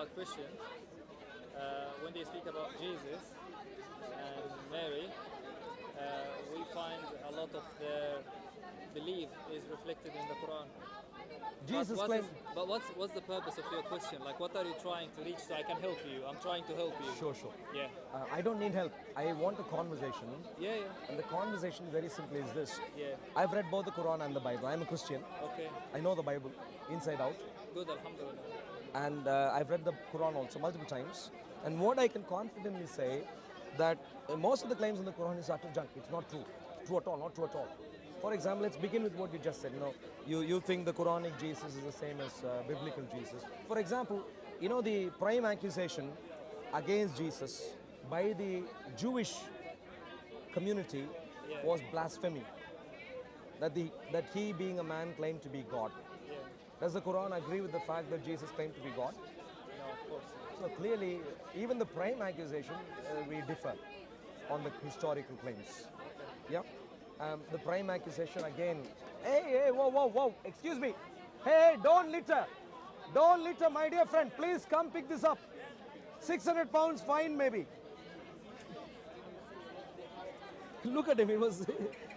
Christian, when they speak about Jesus and Mary, we find a lot of their belief is reflected in the Quran. Jesus claimed. But what's the purpose of your question? Like, what are you trying to reach so I can help you? I'm trying to help you. Sure. Yeah. I don't need help. I want a conversation. Yeah. And the conversation, very simply, is this. Yeah. I've read both the Quran and the Bible. I'm a Christian. Okay. I know the Bible inside out. Good, alhamdulillah. And I've read the Quran also multiple times. And what I can confidently say that most of the claims in the Quran is utter junk. It's not true. True at all, not true at all. For example, let's begin with what you just said. You think the Quranic Jesus is the same as biblical Jesus. For example, the prime accusation against Jesus by the Jewish community was blasphemy. That he being a man claimed to be God. Yeah. Does the Quran agree with the fact that Jesus claimed to be God? No, of course. So clearly, even the prime accusation, we differ on the historical claims. Yeah. The prime accusation again. Hey, whoa, excuse me. Hey, don't litter. Don't litter, my dear friend. Please come pick this up. 600 pounds fine, maybe. Look at him, he was...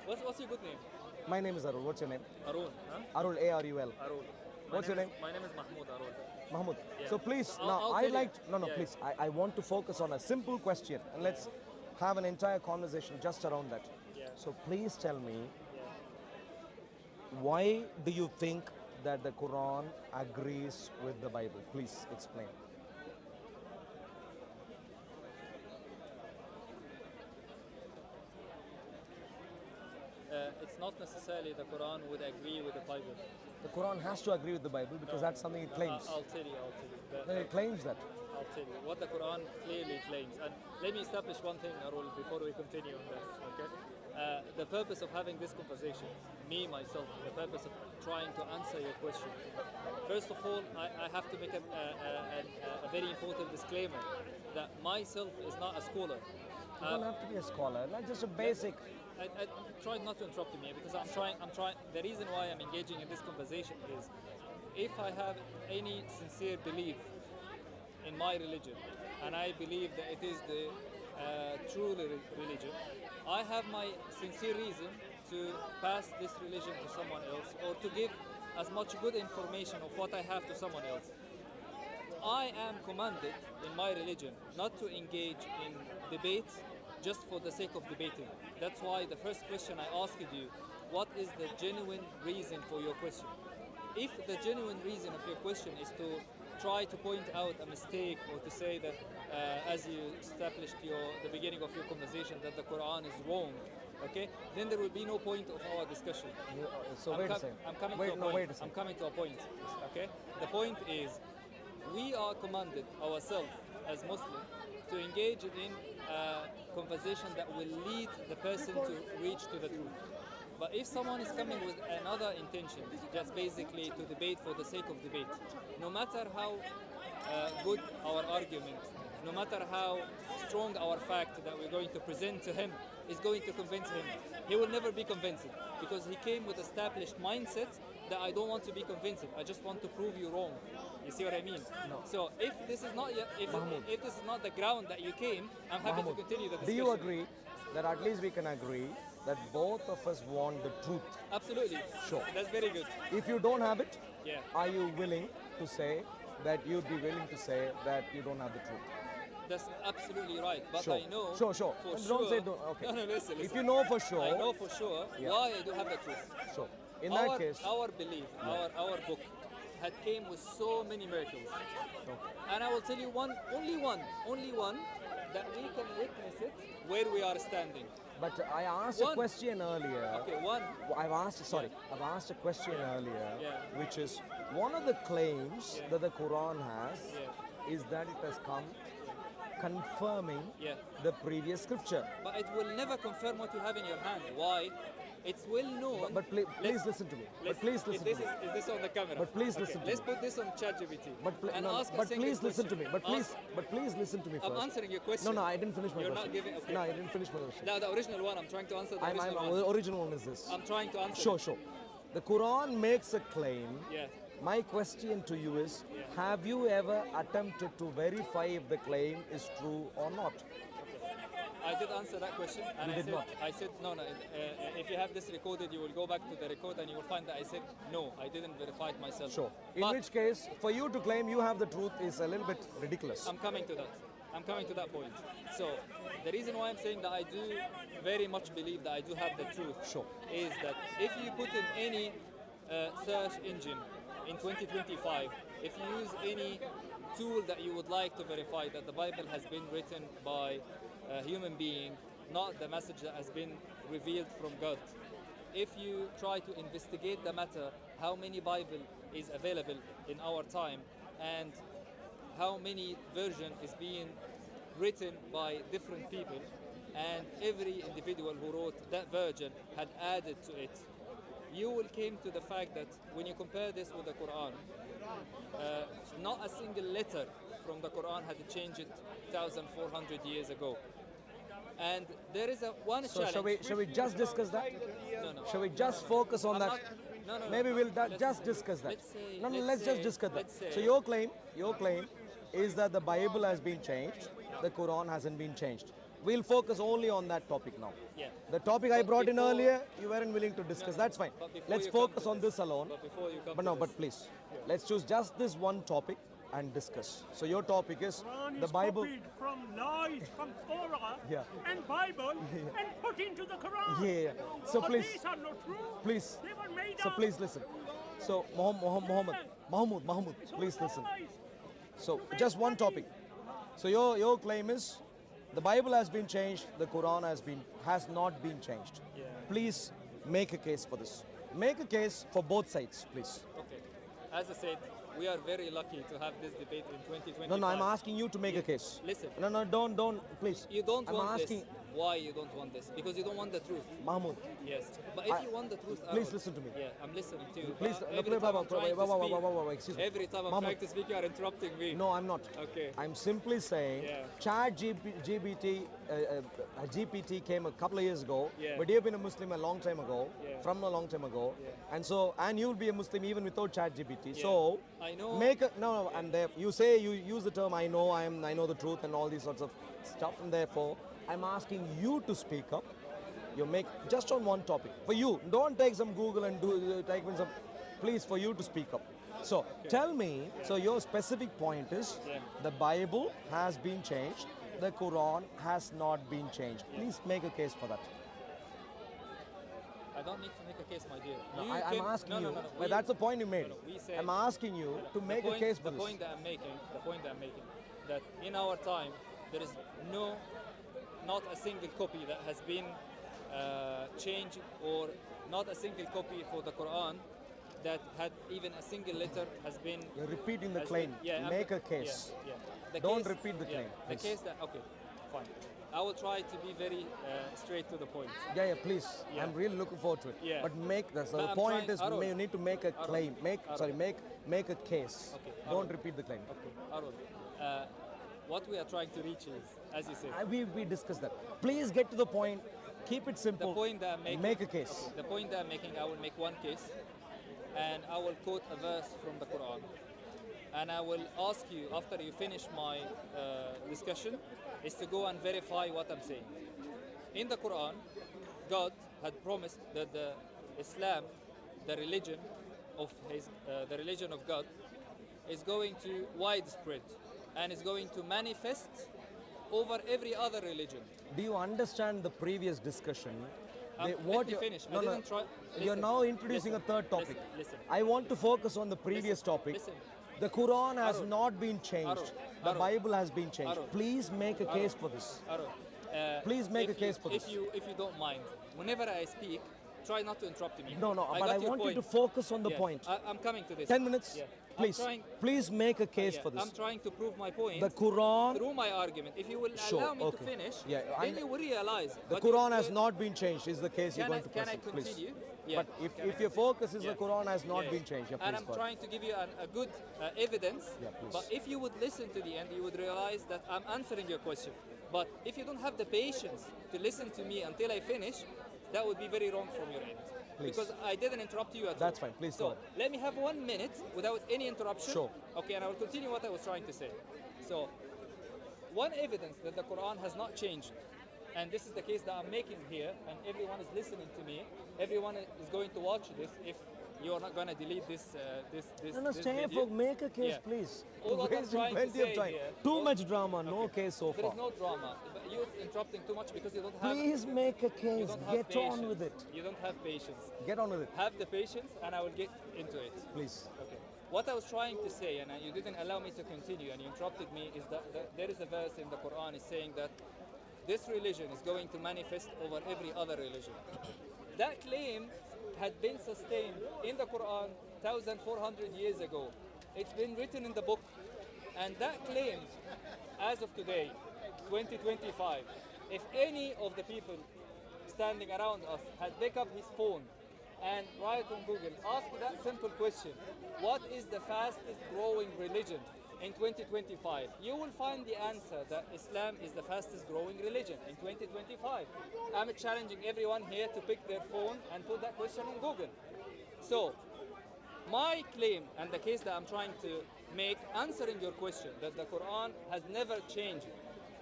What's your good name? My name is Arul. What's your name? Arun, huh? Arul, A-R-U-L. Arun. What's your name? My name is Mahmoud Arun. Mahmoud. Yeah. So please, I'll tell you. Please. I want to focus on a simple question and let's have an entire conversation just around that. Yeah. So please tell me, why do you think that the Quran agrees with the Bible? Please explain. It's not necessarily the Quran would agree with the Bible. The Quran has to agree with the Bible because that's something it claims. I'll tell you. Then it claims that. I'll tell you what the Quran clearly claims. And let me establish one thing, Arul, before we continue on this. Okay. The purpose of having this conversation, myself, the purpose of trying to answer your question. First of all, I have to make a very important disclaimer that myself is not a scholar. You don't have to be a scholar, not just a basic. I try not to interrupt me because I'm trying. The reason why I'm engaging in this conversation is, if I have any sincere belief in my religion, and I believe that it is the true religion, I have my sincere reason to pass this religion to someone else, or to give as much good information of what I have to someone else. I am commanded in my religion not to engage in debate just for the sake of debating. That's why the first question I asked you, what is the genuine reason for your question? If the genuine reason of your question is to try to point out a mistake, or to say that, as you established the beginning of your conversation, that the Quran is wrong, okay, then there will be no point of our discussion. Wait a second. I'm coming to a point, okay? The point is, we are commanded ourselves as Muslims to engage in a conversation that will lead the person to reach to the truth. But if someone is coming with another intention, just basically to debate for the sake of debate, no matter how good our argument, no matter how strong our fact that we're going to present to him is going to convince him, he will never be convinced, because he came with established mindset that I don't want to be convinced, I just want to prove you wrong. You see what I mean? No. So if this is not if this is not the ground that you came, I'm happy to continue the discussion. Do you agree that at least we can agree that both of us want the truth? Absolutely. Sure. That's very good. If you don't have it, Yeah. are you willing to say that you'd be willing to say that you don't have the truth? That's absolutely right. But Sure. I know Sure. for Don't sure. say don't. Okay. No, listen. If you know for sure. I know for sure why I do have the truth. Sure. In that case. Our belief, our book, had came with so many miracles. And I will tell you only one, that we can witness it where we are standing. But I asked a question earlier. Okay, one. I've asked a question earlier, Yeah. which is one of the claims that the Quran has is that it has come confirming the previous scripture. But it will never confirm what you have in your hand. Why? It's well known. But please listen to me. But please listen to me. Is this on the camera? But please listen to me. Let's put this on ChatGPT. But please listen to me. But please listen to me first. I'm answering your question. No, I didn't finish my You're question. not giving. Okay. No, I didn't finish my question. Now the original one. I'm trying to answer the original one. The original one is this. I'm trying to answer. Sure. The Quran makes a claim My question to you is, have you ever attempted to verify if the claim is true or not? I did answer that question, and You I did said, not. no. If you have this recorded, you will go back to the record and you will find that I said no. I didn't verify it myself. Sure. In But which case, for you to claim you have the truth is a little bit ridiculous. I'm coming to that. I'm coming to that point. So the reason why I'm saying that I do very much believe that I do have the truth Sure. is that if you put in any search engine in 2025, if you use any tool that you would like to verify that the Bible has been written by a human being, not the message that has been revealed from God. If you try to investigate the matter, how many Bible is available in our time and how many version is being written by different people, and every individual who wrote that version had added to it, you will came to the fact that when you compare this with the Quran, not a single letter from the Quran had changed it 1,400 years ago. And there is one So challenge. shall we just discuss that? No, no. Shall we just focus on I'm that? not- no. Maybe we'll Let's- just discuss that. let's say- No, let's let's just say- discuss that. let's say- So your claim is that the Bible has been changed, the Quran hasn't been changed. We'll focus only on that topic now. Yeah. The topic I But brought in before- earlier, you weren't willing to discuss. No, That's fine. but before Let's you come focus to on this alone. But before you come But to no, this, but please, let's choose just this one topic and discuss. So your topic is Quran the is Bible. copied from lies from Torah Yeah. and Bible and put into the Quran. Yeah. So But please, these are not true. please. They were made So up. please listen. So Mahmoud, It's please all listen. lies. So just one topic. So your claim is the Bible has been changed, the Quran has not been changed. Yeah. Please make a case for this. Make a case for both sides, please. Okay. As I said, we are very lucky to have this debate in 2025. No, I'm asking you to make a case. Listen. No, don't, please. You don't I'm want asking, this. Why you don't want this? Because you don't want the truth. Mahmoud, Yes. But if I- you want the truth, please Arun, listen to me. Yeah, I'm listening to you. Please, But no, every time I'm trying to speak- excuse me. Every time I'm Mahmoud. trying to speak, you are interrupting me. No, I'm not. Okay. I'm simply saying, Yeah. GPT came a couple of years ago, Yeah. but you've been a Muslim a long time ago, Yeah. from a long time ago, Yeah. and you'll be a Muslim even without ChatGPT. Yeah. So I know. and there, you say you use the term I know the truth and all these sorts of stuff, and therefore I'm asking you to speak up. You make just on one topic for you. Don't take some Google and take in some. Please, for you to speak up. So tell me. So your specific point is Yeah. the Bible has been changed. The Quran has not been changed. Please make a case for that. I don't need to make a case, my dear. No, You I'm can- asking no, you. No, no, But that's the point you made. we say- I'm asking you to The make a point- case for the this. point that I'm making, that in our time there is not a single copy that has been changed, or not a single copy for the Quran that had even a single letter has been. You're repeating the has claim. been- yeah, Make I'm- a case. Yeah, The Don't repeat the yeah, claim, The please. case that fine. I will try to be very straight to the point. Yeah, please. Yeah. I'm really looking forward to it. Yeah. But make the But I'm point trying- is Arun. you need to make a claim. Make a case. Okay, Don't Arun. repeat the claim. Okay, Arun, what we are trying to reach is, as you said, We discussed that. Please get to the point. Keep it the simple. point that I'm making. Make a case. The point that I'm making, I will make one case, and I will quote a verse from the Quran, and I will ask you after you finish my discussion, is to go and verify what I'm saying. In the Quran, God had promised that the Islam, the religion of God, is going to widespread and is going to manifest over every other religion. Do you understand the previous discussion? Let me finish. I didn't try. You're Listen, now introducing listen, a third topic. Listen. I want to focus on the previous Listen, topic. listen. The Quran has Arun. not been changed. Arun. The Arun. Bible has been changed. Arun. Please make a case for this. Arun, Please make if a case you, for this. If you don't mind, whenever I speak, try not to interrupt me. No, but got I your want you point. to focus on the Yeah, point. I'm coming to this. 10 minutes, Yeah. please. Please make a case for this. I'm trying to prove my point The Quran, through my argument. If you will Sure, allow me okay. to finish, Yeah, then you will realize. the but Quran you- has not been changed. Is the case you're Can I, going to can I proceed, please? continue? Yeah. But if your focus is the Quran has not Yeah. been changed, yeah, And please I'm go ahead. trying to give you a good evidence. Yeah, please. But if you would listen to the end, you would realize that I'm answering your question. But if you don't have the patience to listen to me until I finish, that would be very wrong from your end. please. Because I didn't interrupt you at all. That's fine, please go So on. let me have 1 minute without any interruption. Sure. Okay, and I will continue what I was trying to say. So, one evidence that the Quran has not changed, and this is the case that I'm making here, and everyone is listening to me. Everyone is going to watch this if you're not going to delete this No, this stay video. for make a case, Yeah. please. All what I'm Wasting trying to plenty say of time. here- Too much drama, no case so There far. is no drama. But you're interrupting too much because you don't have. Please make a You case. don't have Get patience. on with it. You don't have patience. Get on with it, Have the patience, and I will get into it. please. Okay. What I was trying to say, and you didn't allow me to continue, and you interrupted me, is that there is a verse in the Quran is saying that this religion is going to manifest over every other religion. That claim had been sustained in the Quran 1,400 years ago. It's been written in the book, and that claim, as of today, 2025, if any of the people standing around us had picked up his phone and write on Google, ask that simple question, what is the fastest growing religion in 2025? You will find the answer that Islam is the fastest growing religion in 2025. I'm challenging everyone here to pick their phone and put that question on Google. So, my claim and the case that I'm trying to make, answering your question, that the Quran has never changed.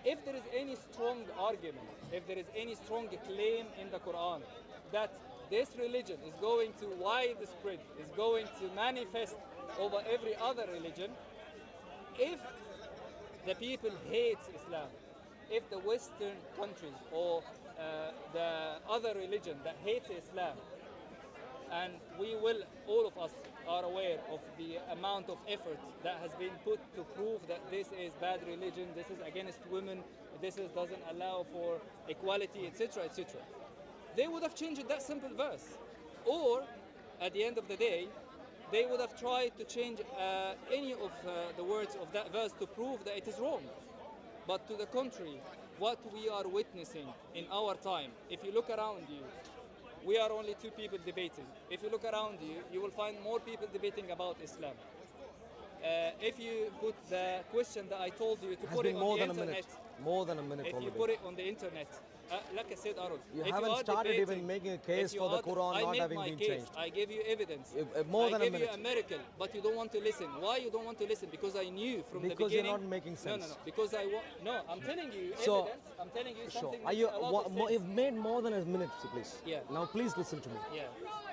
If there is any strong argument, if there is any strong claim in the Quran that this religion is going to widespread, is going to manifest over every other religion, if the people hate Islam, if the Western countries or the other religion that hates Islam, and we will, all of us are aware of the amount of effort that has been put to prove that this is bad religion, this is against women, doesn't allow for equality, etc., etc. They would have changed that simple verse. Or, at the end of the day, they would have tried to change any of the words of that verse to prove that it is wrong. But to the contrary, what we are witnessing in our time, if you look around you, we are only two people debating. If you look around you, you will find more people debating about Islam. If you put the question that I told you to Has put been it more on the than a internet, minute. More than a minute if you already. put it on the internet, like I said, Arul, You if haven't are started debating, even making a if case you for the are- Quran I not made having my been case. changed. I gave you evidence. More I than a gave you minute. a miracle, but you don't want to listen. Why you don't want to listen? Because I knew from the Because you're beginning. not making sense. No. Because no. I'm telling you So- evidence. I'm telling you Sure. something. Are you? makes a lot of sense. You've made more than a minute, please. Yeah. Now please listen to me. Yeah.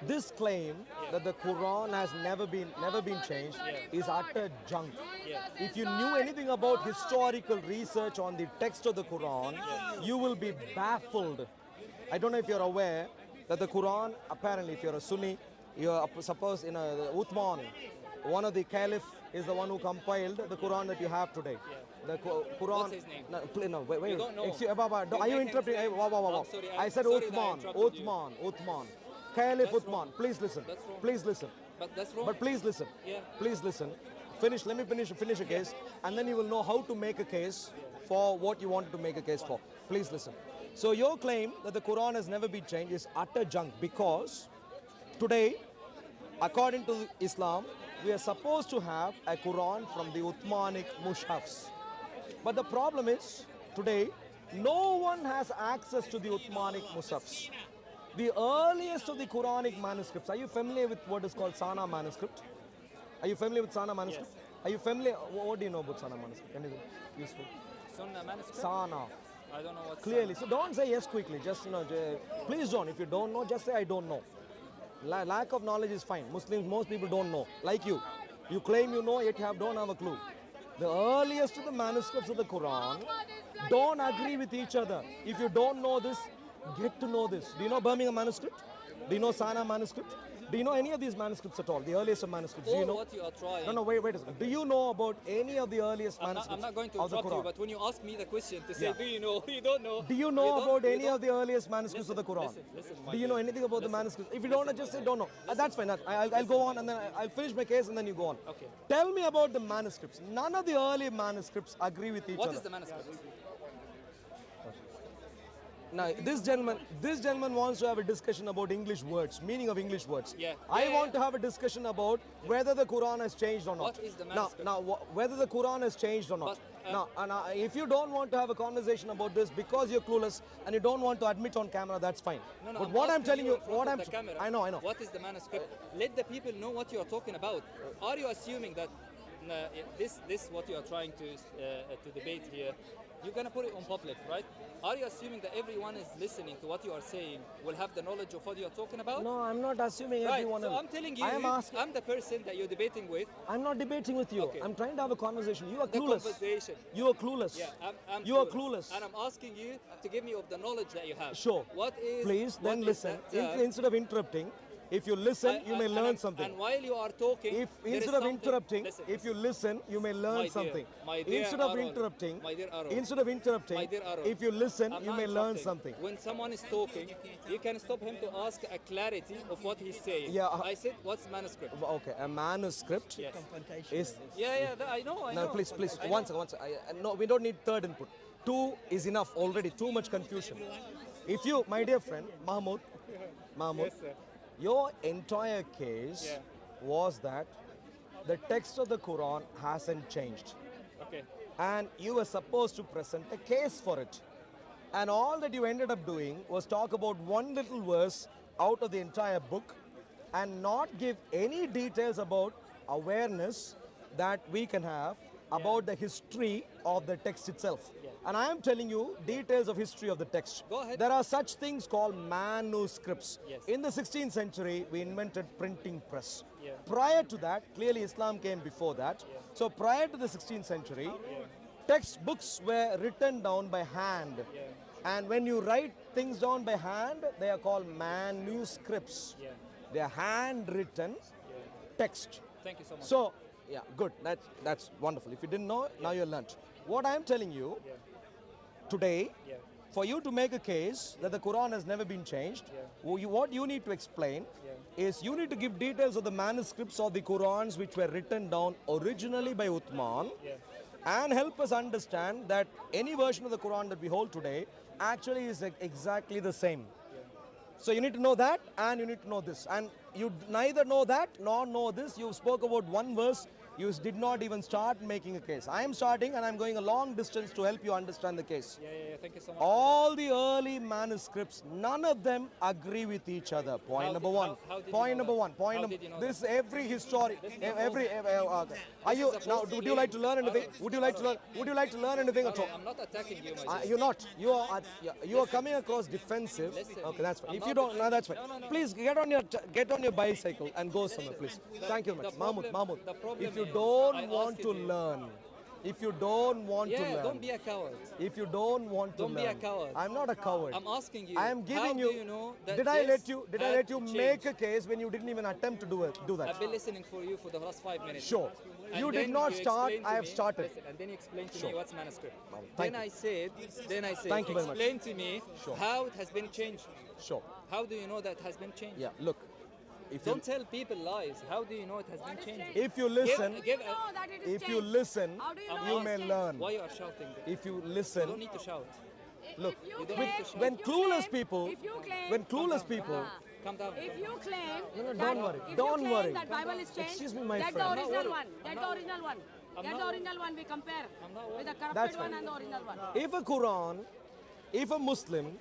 This claim that the Quran has never been changed is utter junk. Yeah. If you knew anything about historical research on the text of the Quran, you will be baffled. I don't know if you're aware that the Quran, apparently, if you're a Sunni, you're suppose in a Uthman, one of the caliph is the one who compiled the Quran that you have today. The Quran. What's his name? No, wait. You don't know. Excuse, Baba, You are you make interrupting? him Wow. I'm sorry, I said sorry that I Uthman, interrupted you. Uthman. Caliph That's Uthman. wrong. Please listen. That's wrong. Please listen. But that's wrong. But please listen. Yeah. Please listen. Finish. Let me finish a case, and then you will know how to make a case for what you wanted to make a case for. Please listen. So your claim that the Quran has never been changed is utter junk because today, according to Islam, we are supposed to have a Quran from the Uthmanic Mushafs. But the problem is today, no one has access to the Uthmanic Mushafs. The earliest of the Quranic manuscripts. Are you familiar with what is called Sana manuscript? Are you familiar with Sana manuscript? Yes. Are you familiar? What do you know about Sana manuscript? Anything useful? Sunnah manuscript? Sana. I don't know what's Clearly. So don't say yes quickly. Just, please don't. If you don't know, just say I don't know. Lack of knowledge is fine. Muslims, most people don't know. Like you. You claim you know, yet you don't have a clue. The earliest of the manuscripts of the Quran don't agree with each other. If you don't know this, get to know this. Do you know Birmingham manuscript? Do you know Sana manuscript? Do you know any of these manuscripts at all? The earliest of manuscripts? Do you All know? what you are trying. No, wait a second. Do you know about any of the earliest manuscripts I'm not going to of the interrupt you, Quran? but when you ask me the question to say, Yeah. do you know? You don't know. Do you know about any of the earliest manuscripts of the Quran? Listen, my Do you know dear. anything about the manuscripts? If you don't know, just say don't know. That's fine. I'll go on and then I'll finish my case and then you go on. Okay. Tell me about the manuscripts. None of the early manuscripts agree with each What other. is the manuscript? Now, this gentleman wants to have a discussion about English words, meaning of English words. Yeah. I Yeah, want yeah. to have a discussion about whether the Quran has changed or not. What is the now, manuscript? now, whether the Quran has changed or not. But, now, and if you don't want to have a conversation about this because you're clueless and you don't want to admit on camera, that's fine. No, no, but I'm what I'm asking telling you, in front what of I'm the camera. I know. What is the manuscript? Let the people know what you are talking about. Are you assuming that this what you are trying to debate here, you're gonna put it on public, right? Are you assuming that everyone is listening to what you are saying will have the knowledge of what you are talking about? No, I'm not assuming Right. everyone. So else. I'm telling you, I am asking. I'm the person that you're debating with. I'm not debating with you. Okay. I'm trying to have a conversation. You are The clueless. conversation. You are clueless. Yeah, I'm you are clueless. and I'm asking you to give me of the knowledge that you have. Sure. What is? Please, then what is listen. that, Instead of interrupting, if you listen, you may learn something. And while you are talking, If there is instead of something- interrupting, listen, if you listen, you may My learn dear, something. my dear Instead of Aaron, interrupting, my dear Aaron, instead of interrupting, my dear Aaron, if you listen, I'm you not may learn interrupting. something. When someone is talking, you can stop him to ask a clarity of what he's saying. Yeah, I said, what's manuscript? Okay, a manuscript Yes. is. Yeah, I know. I No, know. please, I one know. second, one second. No, we don't need third input. Two is enough already. Too much confusion. If you, my dear friend, Mahmoud, Yes, sir. your entire case Yeah. was that the text of the Quran hasn't changed. Okay. And you were supposed to present a case for it. And all that you ended up doing was talk about one little verse out of the entire book and not give any details about awareness that we can have about the history of the text itself. Yeah. And I am telling you details of history of the text. Go ahead. There are such things called manuscripts. Yes. In the 16th century, we invented printing press. Yeah. Prior to that, clearly Islam came before that. Yeah. So prior to the 16th century, textbooks were written down by hand. Yeah. And when you write things down by hand, they are called manuscripts. Yeah. They are handwritten Yeah. text. Thank you so much. So, yeah, good. That's wonderful. If you didn't know, now you learnt. What I'm telling you Yeah. today, Yeah. for you to make a case that the Quran has never been changed, what you need to explain is you need to give details of the manuscripts of the Qurans which were written down originally by Uthman Yeah. and help us understand that any version of the Quran that we hold today actually is exactly the same. So you need to know that and you need to know this. And you neither know that nor know this. You spoke about one verse. You did not even start making a case. I am starting and I'm going a long distance to help you understand the case. Yeah. Thank you so much. All the early manuscripts, none of them agree with each other. Point How number did- one. how did you Point know number that? one. Point How number. did you know This every historic. Every. Are This you is a now? false Would you like to learn anything? Aaron, Would you like to learn? Would you like to learn anything at all? I'm not attacking you, my dear. You're not. You are coming across defensive. Listen, Okay, that's fine. I'm If not you don't, no, that's fine. No. Please get on your bicycle and go somewhere, please. Thank you very much, the problem- Mahmoud. the problem If you is, don't I want asked to you- learn, if you don't want to Yeah, learn, don't be a coward. if you don't want to Don't be learn, a coward. I'm not a coward. I'm asking you. I am giving how you. do you know that did I this let you? Did I had let you make changed? a case when you didn't even attempt to do that? I've been listening for you for the last 5 minutes. Sure. And You did then not you start, explained to I have me- started. Listen, and then you explained to Sure. me what's manuscript. Thank Then you. I said, Thank you very much. explain to me Sure. how it has been changed. Sure. How do you know that it has been changed? Yeah. Look. If you, Don't tell people lies. How do you know it has been changed? if you listen, Give know that it is if you changed? listen, How do you know you it's may changed? learn. Why you are shouting? If you You don't listen, need to shout. look, If you you don't claim, need to shout. when if you clueless claim- people, if you claim, when clueless people, Calm down. if you claim, No, that, don't worry, if don't you claim worry. that Bible is changed, Excuse me, my get friend. the original I'm not one. Get the original one. I'm Get not the original one. We compare not with the That's corrupted fine. one and the original one. if a Quran, if a Muslim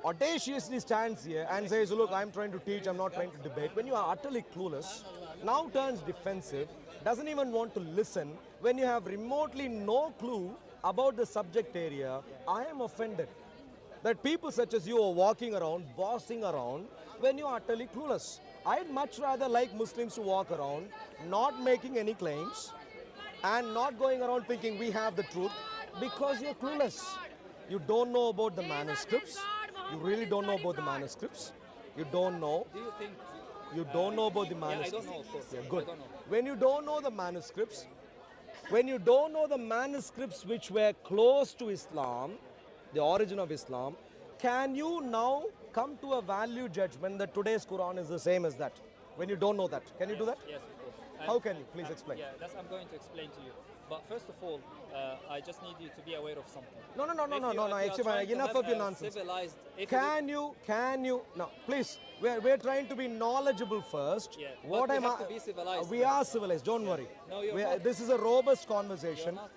audaciously stands here and says, look, I'm trying to teach, I'm not trying to debate, when you are utterly clueless, now turns defensive, doesn't even want to listen, when you have remotely no clue about the subject area, I am offended that people such as you are walking around, bossing around, when you are utterly clueless. I'd much rather like Muslims to walk around, not making any claims, and not going around thinking we have the truth, because you're clueless. You don't know about the manuscripts. You really don't know about the manuscripts. You don't know. Do you think? You don't know about the Yeah, I manuscripts. don't know, of course. Yeah, I good. don't know. When you don't know the manuscripts, when you don't know the manuscripts which were close to Islam, the origin of Islam, can you now come to a value judgment that today's Quran is the same as that? When you don't know that, can you do that? Yes, of course. How can you? Please explain. Yeah, I'm going to explain to you. But first of all, I just need you to be aware of something. No, If you are actually, trying to enough have of your a nonsense. Civilized, if Can you, no, please, we're trying to be knowledgeable first. Yeah, but What we am have to be civilized We first. are civilized, don't worry. No, you're not. This is a robust conversation. not.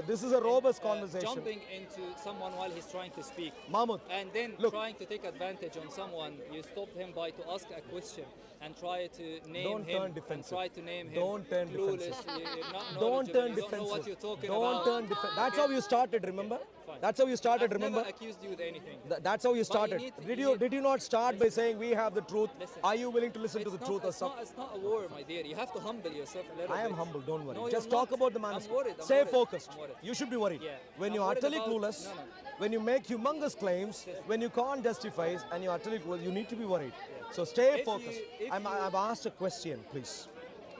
This is a robust conversation. Jumping into someone while he's trying to speak, Mahmoud, and then look. trying to take advantage on someone, you stop him by to ask a question and try to name Don't him turn defensive. and try to name him Don't turn clueless. defensive. You're not Don't knowledgeable, turn you defensive. don't know what you're talking Don't about. turn defensive. That's how you started, remember? Fine. That's how you started, I've remember? never accused you with anything. That's how you started. need to- Did you you need- did you not start by saying we have the truth? Listen. Are you willing to listen to the It's truth or not, something? it's not a war, my dear. You have to humble yourself a little I am bit. humble, don't worry. No, you're Just talk not. about the I'm manuscript. worried, I'm Stay worried, focused. I'm worried. You should be worried. Yeah. When I'm you're worried utterly about- clueless, no. when you make humongous claims, Yes. when you can't justify and you're utterly clueless, you need to be worried. So stay If you- focused. if I've asked a question, please.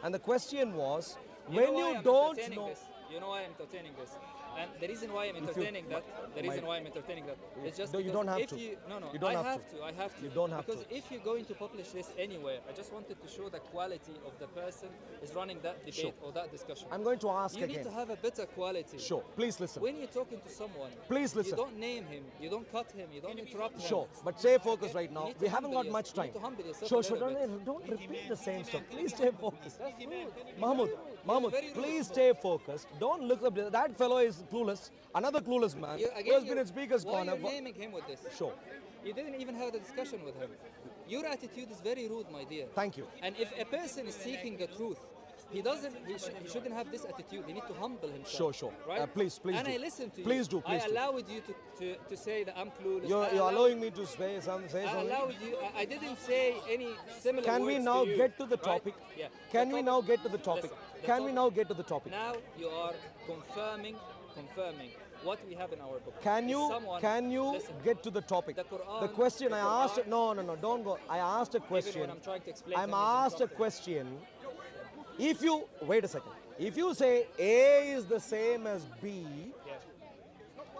And the question was, You when know why you I'm don't entertaining know... this? You know why I'm entertaining this? And the reason why I'm If you- entertaining that, the reason my- why I'm entertaining that is just No, you because don't have if to. you, no, You don't I have have to. I have to. You don't have because to. if you're going to publish this anywhere, I just wanted to show the quality of the person is running that debate Sure. or that discussion. I'm going to ask you again. need to have a better quality. Sure, please listen. When you're talking to someone, Please listen. You don't name him, you don't cut him, you don't interrupt him. Sure, but stay focused Okay? right You now. need to We haven't humble got much yourself. time. You need to humble yourself Sure, a sure. little bit. Don't repeat the same stuff. Please stay focused. That's rude. Mahmoud, very rude. please stay focused. Don't look up. That fellow is clueless. Another clueless man. You, Who has been in speaker's why corner. you're naming him with this? Sure. You didn't even have the discussion with him. Your attitude is very rude, my dear. Thank you. And if a person is seeking the truth, he shouldn't have this attitude. He need to humble himself. Sure, sure. Right? Please And do. I listen to Please you. do, please I do. allowed you to say that I'm clueless. You're I allowing me to say something. I allowed you. I didn't say any similar Can we words now to you, get to the right? topic? Yeah. Can The we topic- now get to the topic? Listen, the Can we topic- now get to the topic? Now you are confirming what we have in our book. Can Is you someone- listen, get to the topic? The Quran- The question the I asked. Quran- No, don't go. I asked a even question. when I'm trying to explain I'm them, he's asked a interrupting. question. If you wait a second. If you say A is the same as B, Yeah.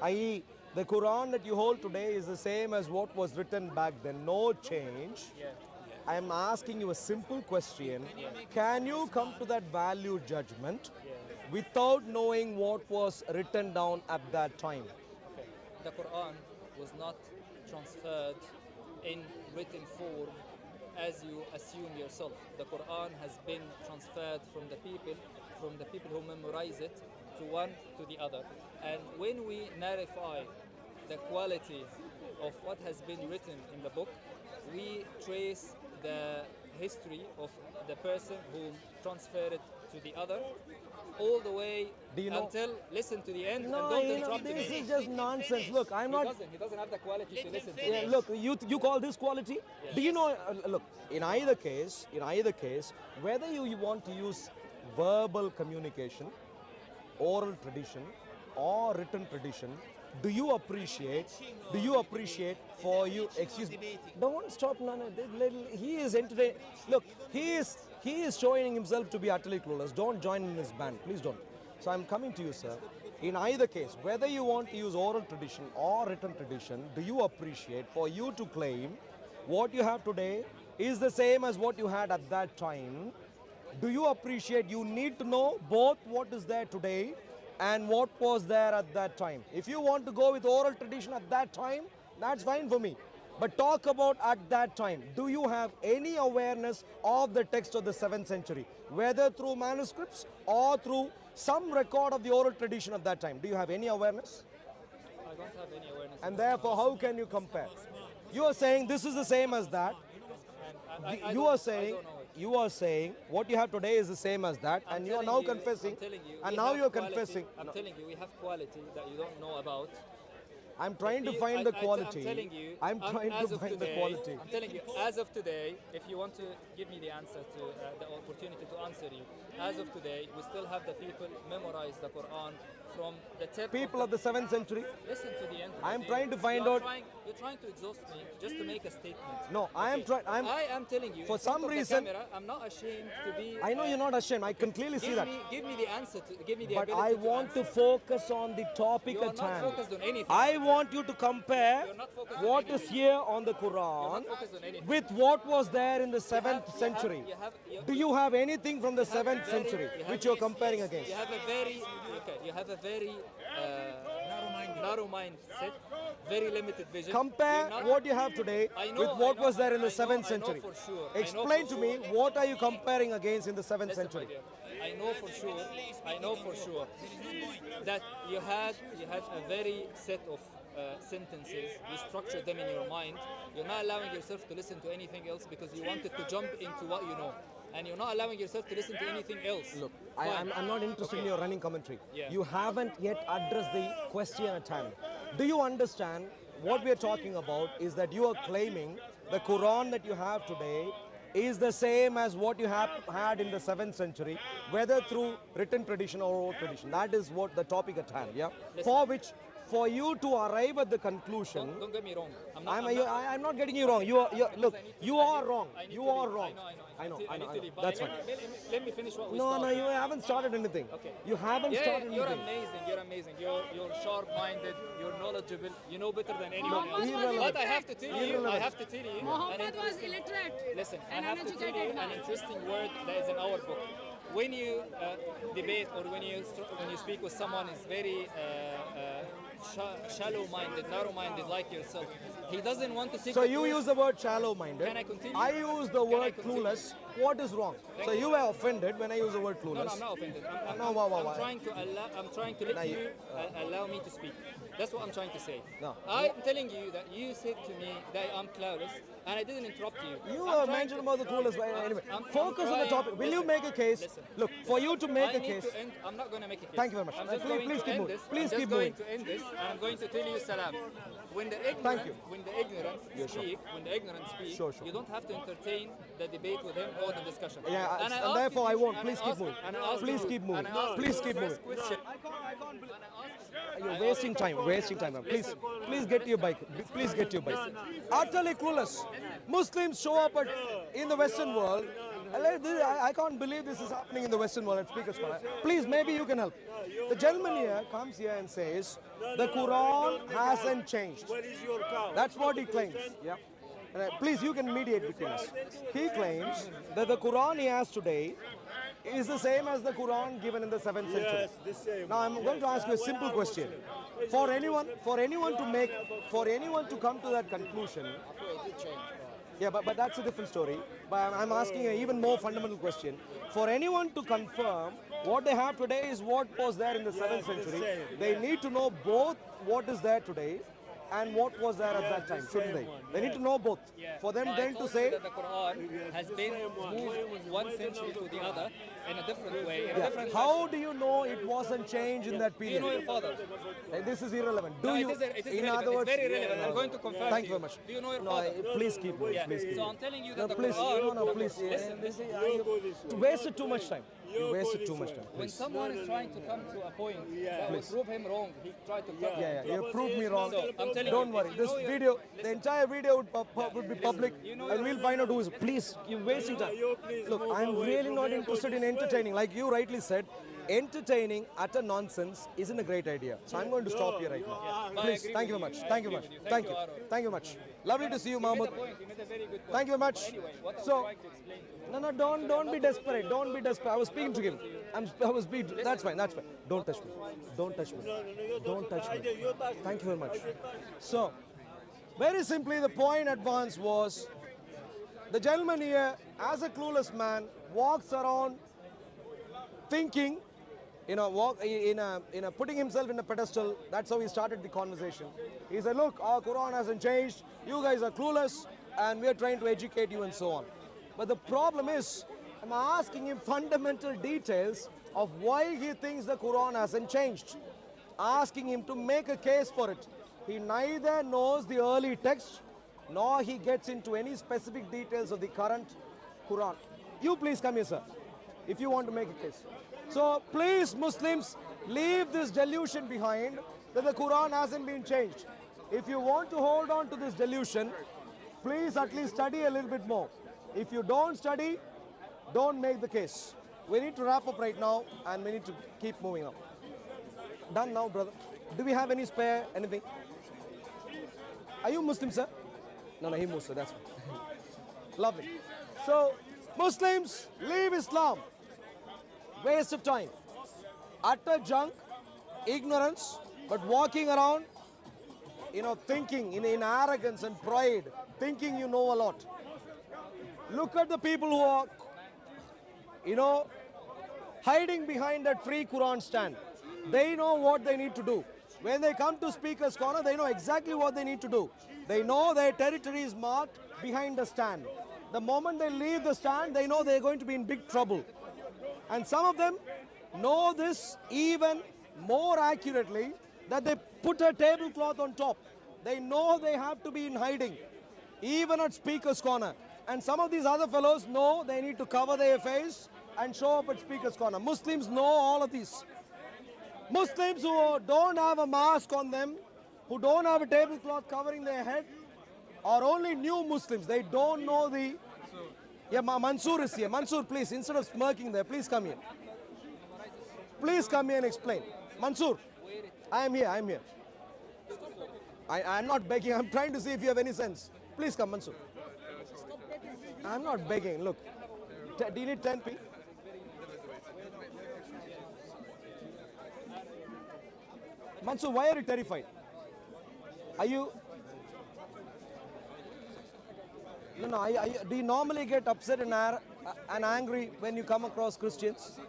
i.e., the Quran that you hold today is the same as what was written back then, no change. Yeah. I am asking you a simple question. Can you come to that value judgment without knowing what was written down at that time? Okay. The Quran was not transferred in written form as you assume yourself. The Quran has been transferred from the people who memorize it to one to the other. And when we narrify the quality of what has been written in the book, we trace the history of the person who transferred it to the other all the way Do you know- until listen to the end and No, don't you know, interrupt me. this is just nonsense. Look, I'm He not. doesn't have the quality to listen to Yeah, me. look, you call this quality? Do you know? Look, in either case, whether you want to use verbal communication, oral tradition, or written tradition, do you appreciate for you? Excuse me. Don't stop. No. He is entertaining. Look, he is showing himself to be utterly clueless. Don't join in his band, please don't. So I'm coming to you, sir. In either case, whether you want to use oral tradition or written tradition, do you appreciate for you to claim what you have today is the same as what you had at that time? Do you appreciate you need to know both what is there today and what was there at that time? If you want to go with oral tradition at that time, that's fine for me. But talk about at that time. Do you have any awareness of the text of the 7th century, whether through manuscripts or through some record of the oral tradition of that time? Do you have any awareness? I don't have any awareness. And therefore, how can you compare? You are saying this is the same as that. And I You don't- are I saying don't know it. you are saying what you have today is the same as that, I'm and you are telling now confessing. I'm telling you, And we now have you are quality- confessing. I'm No, telling you, we have quality that you don't know about. I'm trying to You- find the I'm quality. telling you. I'm trying as to of find the today- quality. I'm telling you, as of today, if you want to give me the answer to the opportunity to answer you, as of today, we still have the people memorize the Quran from the tip People of the 7th century. listen to the end. I am You- trying to find you're out- You're trying to exhaust me just to make a statement. No, I am trying. I am telling you. For in front some of the reason- camera, I'm not ashamed to be. I know you're not ashamed. I can clearly see that. Give me the answer. Give me the But ability I want to answer. focus on the topic You are at not hand. focused on anything. I want you to compare You're not focused on what is anything. here on the You're Quran not focused on anything. with what was there in the 7th you have- century. you- Do you have anything from the You have 7th very- century you have- which you're comparing against? You have a very narrow mindset, very limited vision. Compare You're not- what you have today I know- with what I know- was there in the I know- 7th I know century. for sure. I know Explain for to me, sure. what are you comparing against in the 7th Listen, my century? dear, I know for sure that you had a very set of sentences. You structured them in your mind. You're not allowing yourself to listen to anything else because you wanted to jump into what you know, and you're not allowing yourself to listen to anything else. Look, Fine. I'm not interested in Okay. your running commentary. Yeah. You haven't yet addressed the question at hand. Do you understand what we are talking about is that you are claiming the Quran that you have today is the same as what you had in the 7th century, whether through written tradition or oral tradition. That is what the topic at hand, yeah? For which, for you to arrive at the conclusion, Don't get me wrong. I'm not getting you wrong. Look, you are wrong. You are wrong. I know. But That's fine. Let me finish what we No, started. you haven't started anything. Okay. You haven't Yeah, started you're anything. amazing. You're amazing. You're sharp-minded. You're knowledgeable. You know better than anyone Muhammad else. was Irrelevant. But I have to tell you. an Muhammad was interesting- illiterate. Listen, I and have to tell you uneducated an man. interesting word that is in our book. When you debate or when you speak with someone who's very shallow-minded, narrow-minded like yourself, he doesn't want to seek So the you truth. use the word shallow-minded. Can I continue? I use the Can I word continue? clueless. What is wrong? So you were offended when I use the word No, clueless. I'm not offended. Why? I'm trying to let Now you allow me to speak. That's what I'm trying to say. No. I'm telling you that you said to me that I'm clueless, and I didn't interrupt you. You I'm trying mentioned to- about the clueless. Anyway, I'm focus on the trying- topic. Will you make a case? Listen. Look, for you to make I a need case. to end. I'm not going to make a case. Thank you very much. I'm just Please- going please to keep end moving. this. Please I'm keep just going moving. to end this, and I'm going to tell you salam. When the ignorant, you. when the ignorant speak, Sure. you don't have to entertain the debate with him or the discussion. Yeah, I and asked therefore I you- won't. and Please I keep asked- moving. and I asked Please you- keep moving. and I asked Please you keep the moving. first question. You're wasting time. Wasting time. Man. Please get your bike. Please get your bike. Utterly clueless. Muslims show up in the Western world. I can't believe this is happening in the Western world at Speaker's Corner. Please, maybe you can help. The gentleman here comes here and says the Quran hasn't changed. Where is your cow? That's what he claims. Yeah. Please, you can mediate between us. He claims that the Quran he has today is the same as the Quran given in the 7th century. Yes, the same. Now I'm going to ask you a simple question. For anyone to come to that conclusion. Yeah, but that's a different story. But I'm asking an even more fundamental question. For anyone to confirm what they have today is what was there in the 7th century, they need to know both what is there today and what was there at that time, shouldn't they? They need to know both. For them But I then to told you say, that the Quran has been moved one century to the other in a different way, in a yeah, different how do you know it wasn't changed in that Do you know your period? father? This is irrelevant. Do No, you? it is in relevant. other words, It's very relevant. I'm going to confirm Thank to you very much. Do you know your No, father? please keep moving. Yeah. Please keep So moving. I'm telling you No, that the please, Quran. please. Listen. You wasted too much time. You wasted too much time. When Please. someone is trying to come to a point that will prove him wrong, he tried to cut Yeah, you proved me wrong. So, I'm telling Don't you, worry. if you This know your- video, the entire video would be public, you know and we'll find out who is. Please, you're wasting time. Look, I'm really not interested in entertaining. Like you rightly said, entertaining utter nonsense isn't a great idea. So I'm going to stop here right now. I Please, agree thank you with very much. you. I Thank you agree much. with you. Thank Thank you. you, Aaron. Thank you very much. Lovely to see you, You made Mahmoud. a point. You made a very good point. Thank you very much. Anyway, what I was So, trying to explain to you. no, don't be desperate. Don't be desperate. I was speaking to him. I was speaking. That's fine. That's fine. Don't touch me. Don't touch me. Don't touch me. Thank you very much. So, very simply, the point advanced was the gentleman here, as a clueless man, walks around thinking, putting himself in a pedestal. That's how he started the conversation. He said, look, our Quran hasn't changed. You guys are clueless, and we are trying to educate you and so on. But the problem is, I'm asking him fundamental details of why he thinks the Quran hasn't changed. Asking him to make a case for it. He neither knows the early text, nor he gets into any specific details of the current Quran. You please come here, sir, if you want to make a case. So please, Muslims, Leave this delusion behind that the Quran hasn't been changed. If you want to hold on to this delusion, please at least study a little bit more. If you don't study, don't make the case. We need to wrap up right now and we need to keep moving on. Done now, brother. Do we have any spare anything? Are you Muslim, sir? No, he Muslim, that's fine. Lovely. So, Muslims, leave Islam. Waste of time. Utter junk, ignorance, but walking around, thinking in arrogance and pride, thinking you know a lot. Look at the people who are, hiding behind that free Quran stand. They know what they need to do. When they come to Speaker's Corner, they know exactly what they need to do. They know their territory is marked behind the stand. The moment they leave the stand, they know they're going to be in big trouble. And some of them know this even more accurately, that they put a tablecloth on top. They know they have to be in hiding, even at Speaker's Corner. And some of these other fellows know they need to cover their face and show up at Speaker's Corner. Muslims know all of these. Muslims who don't have a mask on them, who don't have a tablecloth covering their head, are only new Muslims. They don't know the... Yeah, Mansoor is here. Mansoor, please, instead of smirking there, please come here. Please come here and explain. Mansoor, I am here. I'm not begging. I'm trying to see if you have any sense. Please come, Mansoor. I'm not begging. Look, do you need 10p? Mansoor, why are you terrified? Are you... No. Do you normally get upset and angry when you come across Christians?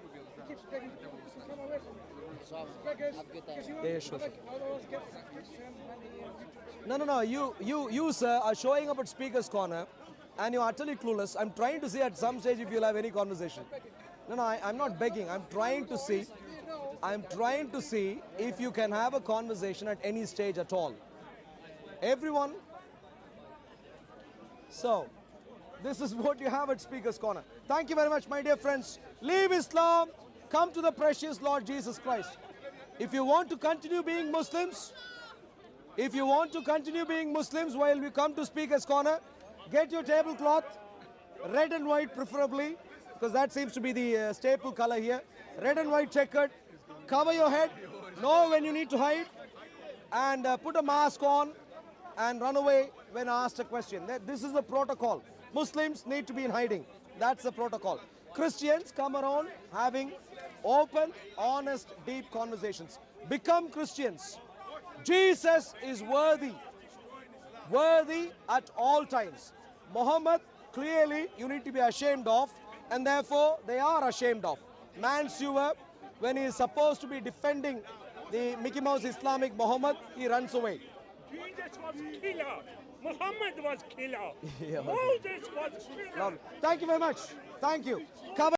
Yeah, sure. No. You, sir, are showing up at Speaker's Corner and you're utterly clueless. I'm trying to see at some stage if you'll have any conversation. No, I'm not begging. I'm trying to see if you can have a conversation at any stage at all. Everyone. So, this is what you have at Speaker's Corner. Thank you very much, my dear friends. Leave Islam. Come to the precious Lord Jesus Christ. If you want to continue being Muslims, while we come to Speaker's Corner, get your tablecloth, red and white preferably, because that seems to be the staple color here. Red and white checkered. Cover your head, know when you need to hide, and put a mask on and run away when asked a question. This is the protocol. Muslims need to be in hiding. That's the protocol. Christians come around having open, honest, deep conversations. Become Christians. Jesus is worthy at all times. Muhammad, clearly, you need to be ashamed of, and therefore they are ashamed of. Mansoor, when he is supposed to be defending the Mickey Mouse Islamic Muhammad, he runs away. Jesus was killer. Muhammad was killer. Moses was killer. Thank you very much. Thank you. Cover